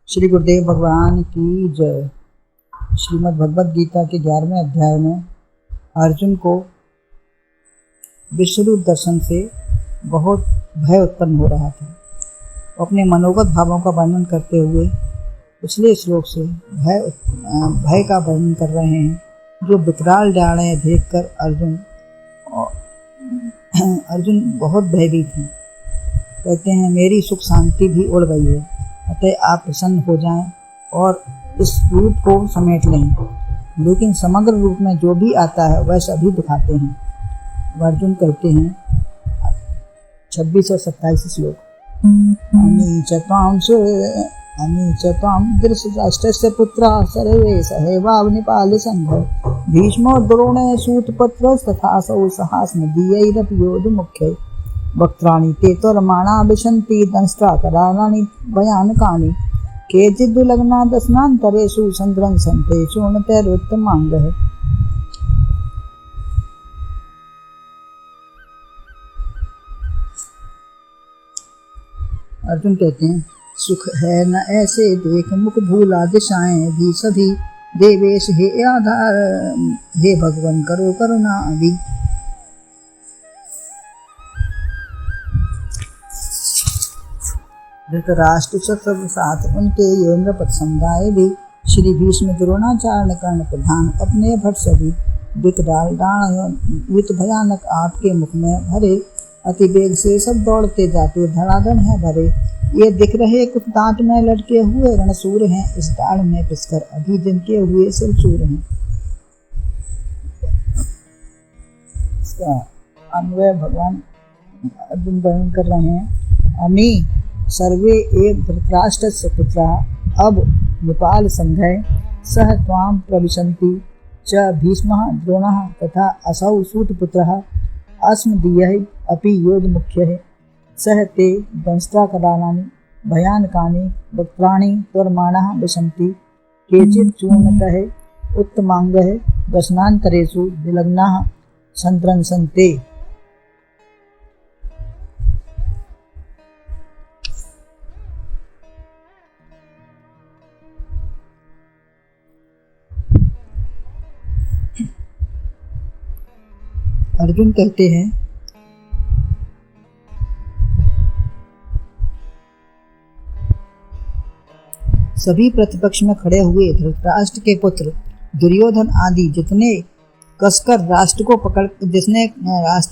श्री गुरुदेव भगवान की जय। श्रीमद् भगवद गीता के 11वें अध्याय में अर्जुन को विश्वरूप दर्शन से बहुत भय उत्पन्न हो रहा था। अपने मनोगत भावों का वर्णन करते हुए पिछले श्लोक से भय का वर्णन कर रहे हैं, जो विकराल डालें देखकर अर्जुन बहुत भयभीत हैं। कहते हैं, मेरी सुख शांति भी उड़ गई है, अतः आप प्रसन्न हो जाएं और इस रूप को समेट लें। लेकिन समग्र रूप में जो भी आता है वह सभी दिखाते हैं। अर्जुन कहते हैं 26 और 27 श्लोक, अनीचतां धृतराष्ट्रस्य पुत्राः सर्वे सहैवावनिपाल संघ भीष्मो द्रोणे सूतपुत्रस्तथासौ सहास्मदीयैरपि योधमुख्यैः वक्त्राणि ते त्वरमाणा विशन्ति दंष्ट्राकरालानि भयानकानि केचिदुलग्ना दशनान्तरेषु सन्द्रंसन्ते चूर्णतैरुत्तमाङ्गः। अर्जुन कहते हैं, सुख है न ऐसे देख मुख भूला दिशाएं भी सभी देवेश हे आधार हे भगवान करो करुणा अभी। धृतराष्ट्र सब साथ उनके ये नृपत समुदाय भी श्री भीष्म द्रोणाचार्य कर्ण प्रधान अपने भट सभी विकराल डाण युत भयानक आपके मुख में भरे अति वेग से सब दौड़ते जाते धड़ाधड़ हैं भरे। ये दिख रहे कुछ दांत में लटके हुए रणसूर हैं, इस डाल में पिसकर अभी जिनके हुए सिर चूर हैं। इसका अन्वय भगवान अर्जुन वर्णन कर रहे हैं। अमी सर्वे एव धृतराष्ट्रस्य पुत्राः अब निपाल संघय सह त्वां प्रविशन्ति च भीष्मः द्रोणः तथा असौ सूतपुत्रः अस्मदीयः अपि योधमुख्यः सह ते दंष्ट्राकरालानि भयानकानि वक्त्राणि त्वरमाणाः विशन्ति केचित् चूर्णतः उत्तमाङ्गः दशनान्तरेषु विलग्नाः सन्द्रंसन्ते। अर्जुन कहते हैं, सभी प्रतिपक्ष में खड़े हुए धृतराष्ट्र के पुत्र दुर्योधन आदि जिसने राष्ट्र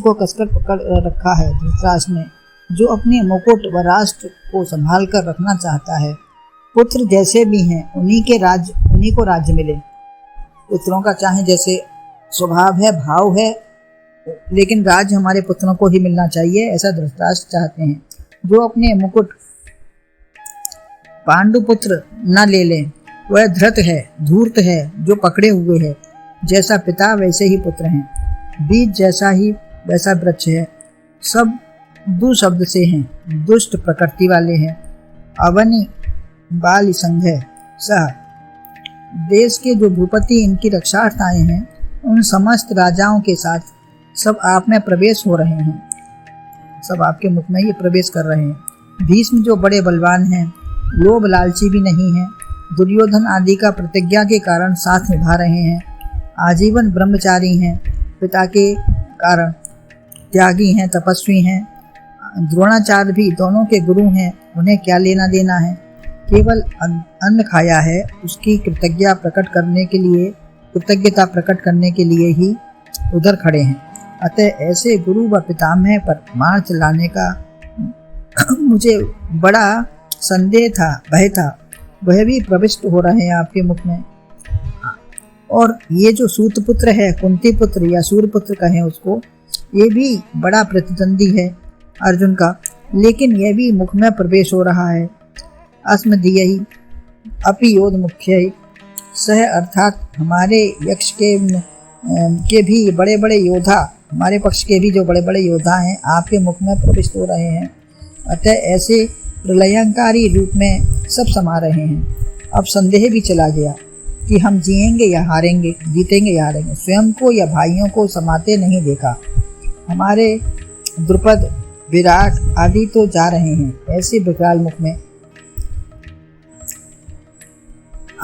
को कसकर पकड़ रखा है, धृतराष्ट्र ने जो अपने मुकुट व राष्ट्र को संभाल कर रखना चाहता है, पुत्र जैसे भी हैं उन्हीं को राज्य मिले। पुत्रों का चाहे जैसे स्वभाव है, भाव है, लेकिन राज्य हमारे पुत्रों को ही मिलना चाहिए, ऐसा धृतराष्ट्र चाहते हैं। जो अपने मुकुट पांडुपुत्र न ले लें वह धृत है, धूर्त है, जो पकड़े हुए है। जैसा पिता वैसे ही पुत्र हैं, बीज जैसा ही वैसा वृक्ष है। सब दुशब्द से हैं, दुष्ट प्रकृति वाले हैं। अवनि बाल संघ है सह देश के जो भूपति इनकी रक्षार्थाएं हैं, उन समस्त राजाओं के साथ सब आप में प्रवेश हो रहे हैं, सब आपके मुख में ही प्रवेश कर रहे हैं। भीष्म जो बड़े बलवान हैं, लोभ लालची भी नहीं हैं, दुर्योधन आदि का प्रतिज्ञा के कारण साथ निभा रहे हैं, आजीवन ब्रह्मचारी हैं, पिता के कारण त्यागी हैं, तपस्वी हैं। द्रोणाचार्य भी दोनों के गुरु हैं, उन्हें क्या लेना देना है, केवल अन्न खाया है, उसकी कृतज्ञता प्रकट करने के लिए ही उधर खड़े हैं। अतः ऐसे गुरु व पितामह पर मार चलाने का मुझे बड़ा संदेह था, भय था, वह भी प्रविष्ट हो रहे हैं आपके मुख में। और ये जो सूतपुत्र है, कुंती पुत्र या सूर्यपुत्र कहें उसको, ये भी बड़ा प्रतिद्वंदी है अर्जुन का, लेकिन यह भी मुख में प्रवेश हो रहा है। अस्मदीयहि अपि योधमुख्यैः सह अर्थात हमारे यक्ष के भी बड़े बड़े योद्धा, हमारे पक्ष के भी जो बड़े बड़े योद्धा हैं, आपके मुख में प्रविष्ट हो रहे हैं। अतः ऐसे प्रलयंकारी रूप में सब समा रहे हैं। अब संदेह भी चला गया कि हम जिएंगे या हारेंगे, जीतेंगे या हारेंगे। स्वयं को या भाइयों को समाते नहीं देखा। हमारे द्रुपद, विराट आदि तो जा रहे हैं, ऐसे विकराल मुख में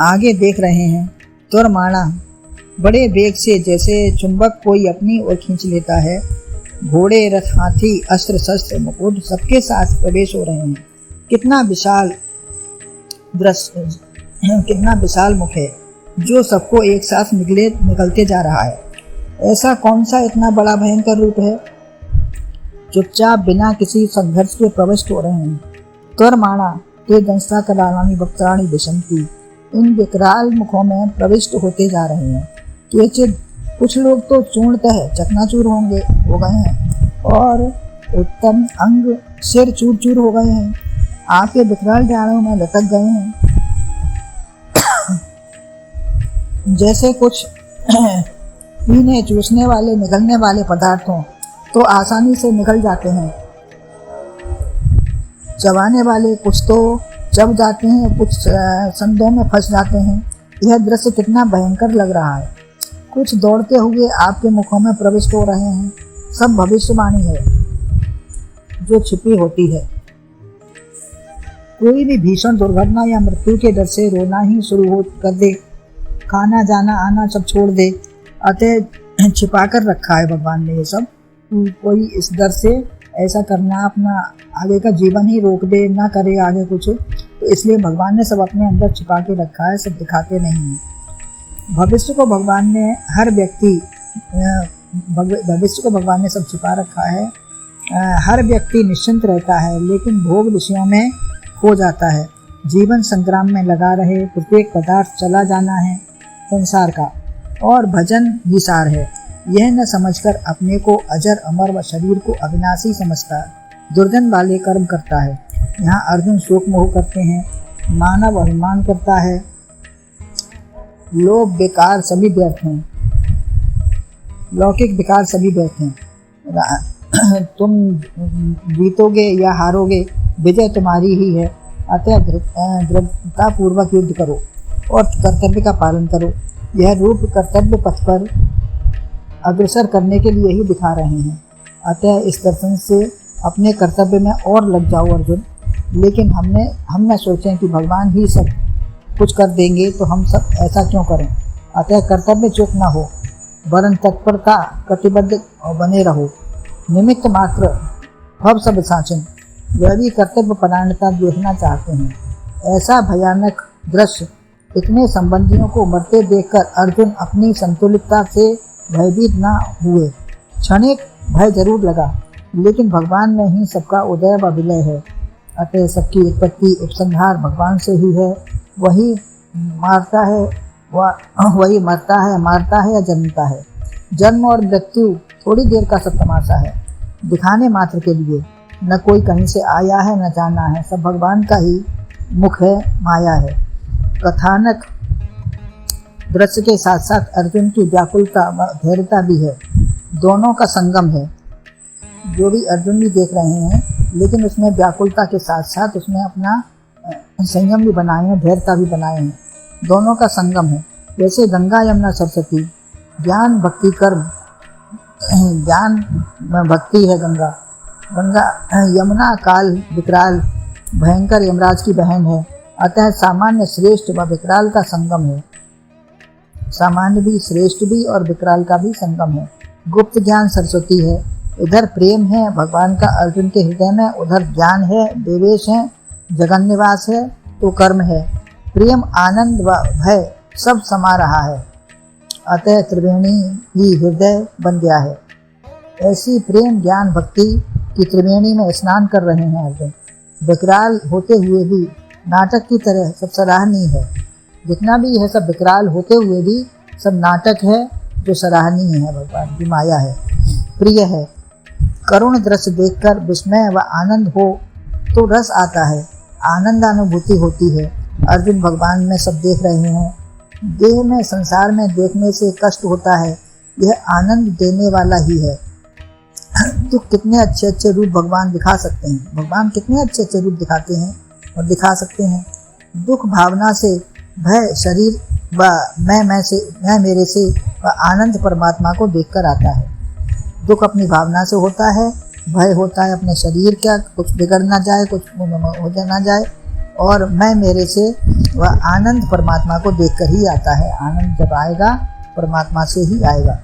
आगे देख रहे हैं। तुरमाणा बड़े वेग से जैसे चुंबक कोई अपनी ओर खींच लेता है। घोड़े, रथ, हाथी, अस्त्र शस्त्र, मुकुट सबके साथ प्रवेश हो रहे हैं। कितना विशाल दृश्य, कितना विशाल मुख है जो सबको एक साथ निकलते जा रहा है। ऐसा कौन सा इतना बड़ा भयंकर रूप है? चुपचाप बिना किसी संघर्ष के प्रविष्ट हो रहे हैं। तुरमाणा ते दंस्ता करालानी वक्त्राणी विशंति, इन विकराल मुखों में प्रविष्ट होते जा रहे हैं। केचिद कुछ लोग तो चूर्णतः चकनाचूर हो गए हैं और उत्तम अंग सिर चूर चूर हो गए हैं। आंखें विकराल जाड़ों में लटक गए हैं। जैसे कुछ पीने चूसने वाले निकलने वाले पदार्थों तो आसानी से निकल जाते हैं, चबाने वाले कुछ तो चब जाते हैं, कुछ संदों में फंस जाते हैं। यह दृश्य कितना भयंकर लग रहा है। कुछ दौड़ते हुए आपके मुखों में प्रविष्ट हो रहे हैं। सब भविष्यवाणी है जो छिपी होती है। कोई भी भीषण दुर्घटना या मृत्यु के डर से रोना ही शुरू कर दे, खाना जाना आना सब छोड़ दे। अतः छिपा कर रखा है भगवान ने ये सब। कोई इस डर से ऐसा करना, अपना आगे का जीवन ही रोक दे, ना करे आगे कुछ, तो इसलिए भगवान ने सब अपने अंदर छिपा के रखा है, सब दिखाते नहीं हैं। भविष्य को भगवान ने भविष्य को भगवान ने सब छिपा रखा है। हर व्यक्ति निश्चिंत रहता है लेकिन भोग विषयों में खो जाता है। जीवन संग्राम में लगा रहे, प्रत्येक पदार्थ चला जाना है संसार का, और भजन ही सार है। यह न समझकर अपने को अजर अमर व शरीर को अविनाशी समझता दुर्जन वाले कर्म करता है। यहाँ अर्जुन शोक मोह करते हैं, मानव अभिमान करता है, लोभ बेकार सभी व्यर्थ हैं, लौकिक बेकार सभी व्यर्थ हैं। तुम जीतोगे या हारोगे, विजय तुम्हारी ही है। अतः दृढ़तापूर्वक युद्ध करो और कर्तव्य का पालन करो। यह रूप कर्तव्य पथ पर अग्रसर करने के लिए ही दिखा रहे हैं। अतः इस दर्शन से अपने कर्तव्य में और लग जाओ अर्जुन। लेकिन हम न सोचें कि भगवान ही सब कुछ कर देंगे तो हम सब ऐसा क्यों करें। अतः कर्तव्य चूक न हो, वरन तत्परता कटिबद्ध बने रहो। निमित्त मात्र भव सब साचन, वह भी कर्तव्य परायणता देखना चाहते हैं। ऐसा भयानक दृश्य इतने संबंधियों को मरते देखकर अर्जुन अपनी संतुलितता से भयभीत न हुए। क्षणिक भय जरूर लगा, लेकिन भगवान में ही सबका उदय व विलय है। अतः सबकी उत्पत्ति उपसंहार भगवान से ही है। वही मरता है, मारता है या जन्मता है। जन्म और मृत्यु थोड़ी देर का सब तमाशा है, दिखाने मात्र के लिए। न कोई कहीं से आया है न जाना है, सब भगवान का ही मुख है, माया है। कथानक दृश्य के साथ साथ अर्जुन की व्याकुलता व धैर्यता भी है, दोनों का संगम है। जो भी अर्जुन भी देख रहे हैं, लेकिन उसमें व्याकुलता के साथ साथ उसमें अपना संयम भी बनाए हैं, धैर्यता भी बनाए हैं। दोनों का संगम है। जैसे गंगा यमुना सरस्वती, ज्ञान भक्ति कर्म, ज्ञान भक्ति है गंगा। यमुना काल विकराल भयंकर यमराज की बहन है। अतः सामान्य श्रेष्ठ व विकराल का संगम है। सामान्य भी, श्रेष्ठ भी और विकराल का भी संगम है। गुप्त ज्ञान सरस्वती है। इधर प्रेम है भगवान का अर्जुन के हृदय में, उधर ज्ञान है, देवेश है, जगन निवास है, तो कर्म है। प्रेम, आनंद व भय सब समा रहा है। अतः त्रिवेणी ही हृदय बन गया है। ऐसी प्रेम ज्ञान भक्ति की त्रिवेणी में स्नान कर रहे हैं अर्जुन। विकराल होते हुए भी नाटक की तरह सब सराहनीय है। जितना भी है सब विकराल होते हुए भी सब नाटक है जो सराहनीय है, भगवान की माया है, प्रिय है। करुण दृश्य देखकर विस्मय व आनंद हो तो रस आता है, आनंदानुभूति होती है। अर्जुन भगवान में सब देख रहे हैं। देह में संसार में देखने से कष्ट होता है, यह आनंद देने वाला ही है। तो कितने अच्छे अच्छे रूप भगवान दिखा सकते हैं। भगवान कितने अच्छे अच्छे रूप दिखाते हैं और दिखा सकते हैं। दुख भावना से, भय शरीर व मैं मेरे से व आनंद परमात्मा को देखकर आता है। दुख अपनी भावना से होता है, भय होता है अपने शरीर का, कुछ बिगड़ ना जाए, कुछ हो ना जाए, और मैं मेरे से वह आनंद परमात्मा को देखकर ही आता है। आनंद जब आएगा परमात्मा से ही आएगा,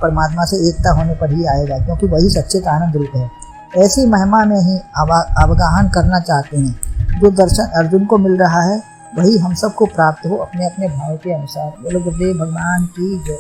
परमात्मा से एकता होने पर ही आएगा, क्योंकि वही सच्चे का आनंद रूप है। ऐसी महिमा में ही अवगाहन करना चाहते हैं। जो दर्शन अर्जुन को मिल रहा है वही हम सबको प्राप्त हो अपने अपने भाव के अनुसार। बोलो गुरुदेव भगवान की जय।